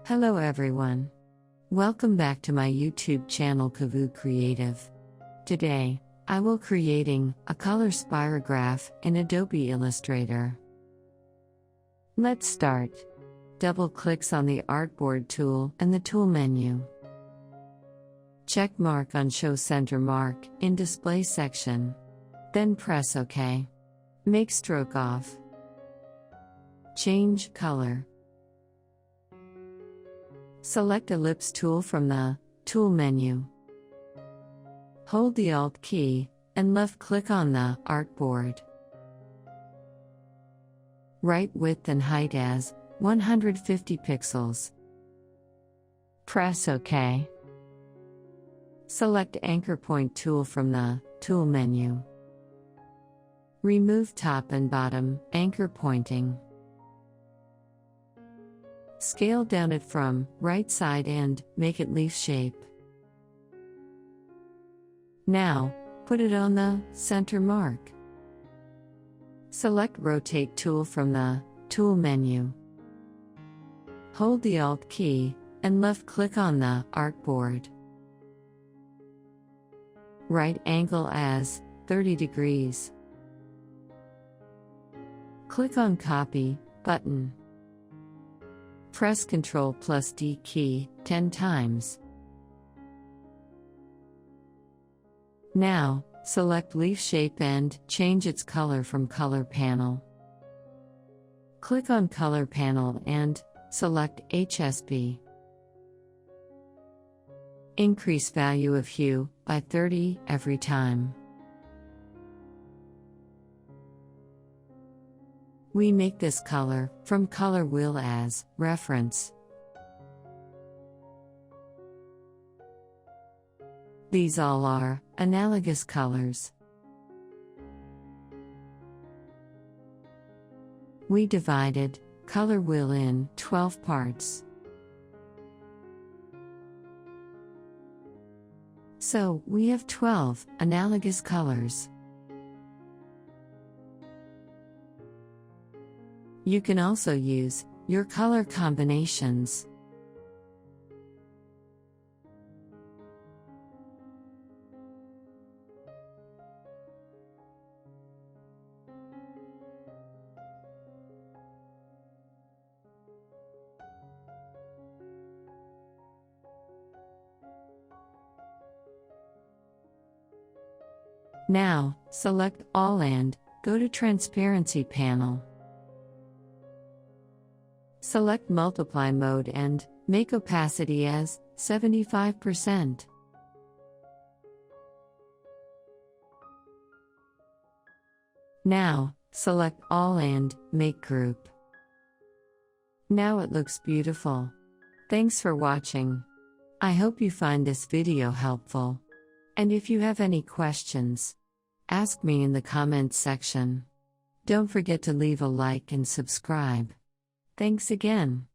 Hello everyone. Welcome back to my YouTube channel KavuCreative. Today, I will creating a color spirograph in Adobe Illustrator. Let's start. Double clicks on the artboard tool and the tool menu. Check mark on show center mark in display section. Then press OK. Make stroke off. Change color. Select Ellipse tool from the Tool menu. Hold the Alt key and left-click on the artboard. Write width and height as 150 pixels. Press OK. Select Anchor Point tool from the Tool menu. Remove top and bottom anchor pointing. Scale down it from right side and make it leaf shape. Now, put it on the center mark. Select Rotate tool from the Tool menu. Hold the Alt key and left-click on the artboard. Right angle as 30 degrees. Click on Copy button. Press Ctrl+D key 10 times. Now, select leaf shape and change its color from Color Panel. Click on Color Panel and select HSB. Increase value of hue by 30 every time. We make this color from color wheel as reference. These all are analogous colors. We divided color wheel in 12 parts. So, we have 12 analogous colors. You can also use your color combinations. Now, select All and go to Transparency panel. Select Multiply mode and make opacity as 75%. Now, select All and make Group. Now it looks beautiful. Thanks for watching. I hope you find this video helpful. And if you have any questions, ask me in the comments section. Don't forget to leave a like and subscribe. Thanks again.